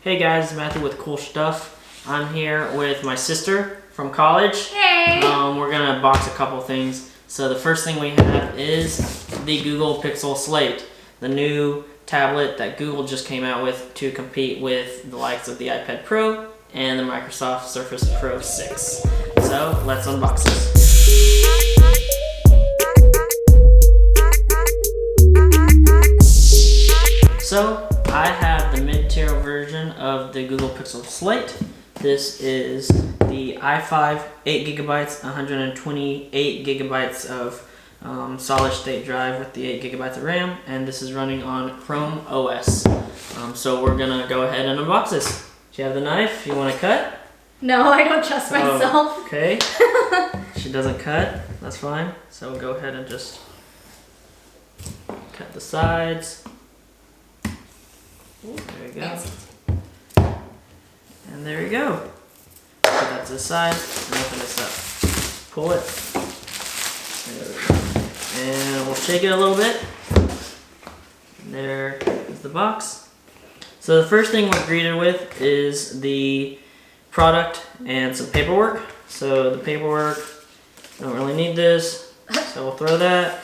Hey guys, Matthew with Cool Stuff. I'm here with my sister from college. Hey! We're gonna unbox a couple things. So the first thing we have is the Google Pixel Slate, the new tablet that Google just came out with to compete with the likes of the iPad Pro and the Microsoft Surface Pro 6. So let's unbox this. So I have the mid-tier version of the Google Pixel Slate. This is the i5, 8GB, 128 gigabytes of solid state drive with the 8 gigabytes of RAM, and this is running on Chrome OS. So we're gonna go ahead and unbox this. Do you have the knife? You want to cut? No, I don't trust myself. Okay. She doesn't cut. That's fine. So we'll go ahead and just cut the sides. There you go. And there you go. So that's the side. And open this up. Pull it. There we go. And we'll shake it a little bit. There is the box. So the first thing we're greeted with is the product and some paperwork. So the paperwork, don't really need this. So we'll throw that,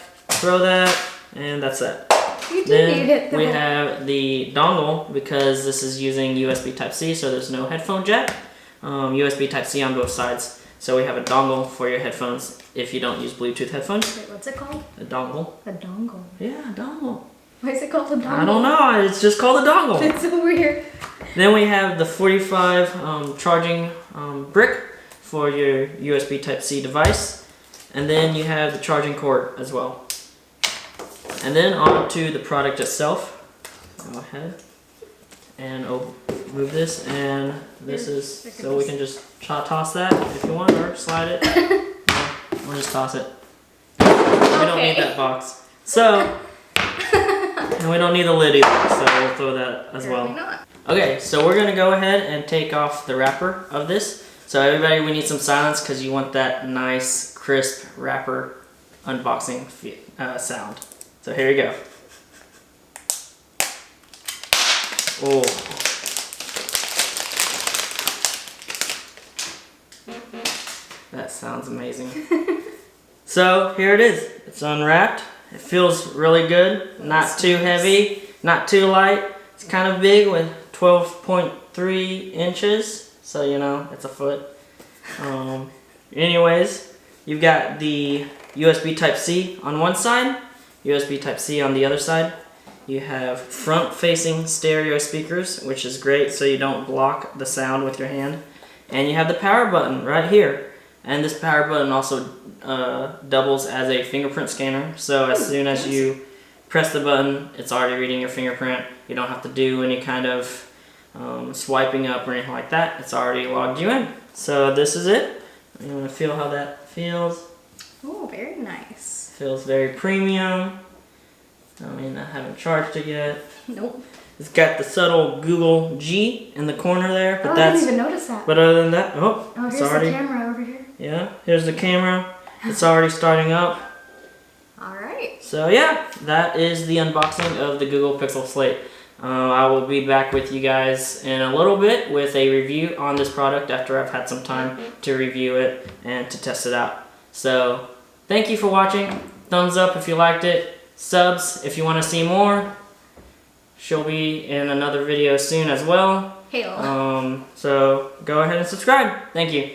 and that's that. You do Then need it though. we have the dongle because this is using USB Type-C, so there's no headphone jack. USB Type-C on both sides. So we have a dongle for your headphones if you don't use Bluetooth headphones. Wait, what's it called? A dongle. A dongle. Yeah, a dongle. Why is it called a dongle? I don't know. It's just called a dongle. It's so weird. Then we have the 45 charging brick for your USB Type-C device. And then you have the charging cord as well. And then on to the product itself. Go ahead and move this, and this is so we can just toss that if you want, or slide it. No, we'll just toss it. We don't need that box. So, and we don't need the lid either, so we'll throw that as well. Not. Okay, so we're gonna go ahead and take off the wrapper of this. So everybody, we need some silence because you want that nice, crisp wrapper unboxing sound. So here you go. Oh. That sounds amazing. So here it is. It's unwrapped. It feels really good. Not too heavy, not too light. It's kind of big with 12.3 inches. So you know, it's a foot. Anyways, you've got the USB Type-C on one side, USB Type-C on the other side. You have front-facing stereo speakers, which is great so you don't block the sound with your hand. And you have the power button right here. And this power button also doubles as a fingerprint scanner. So as soon as you press the button, it's already reading your fingerprint. You don't have to do any kind of swiping up or anything like that. It's already logged you in. So this is it. You want to feel how that feels? Oh, very nice. Feels very premium. I mean, I haven't charged it yet. Nope. It's got the subtle Google G in the corner there, but I didn't even notice that. But other than that, Here's it's already. the camera over here. Yeah, here's the camera. It's already starting up. All right. So yeah, that is the unboxing of the Google Pixel Slate. I will be back with you guys in a little bit with a review on this product after I've had some time to review it and to test it out. So thank you for watching. Thumbs up if you liked it. Subs if you want to see more. She'll be in another video soon as well. Hail. So go ahead and subscribe. Thank you.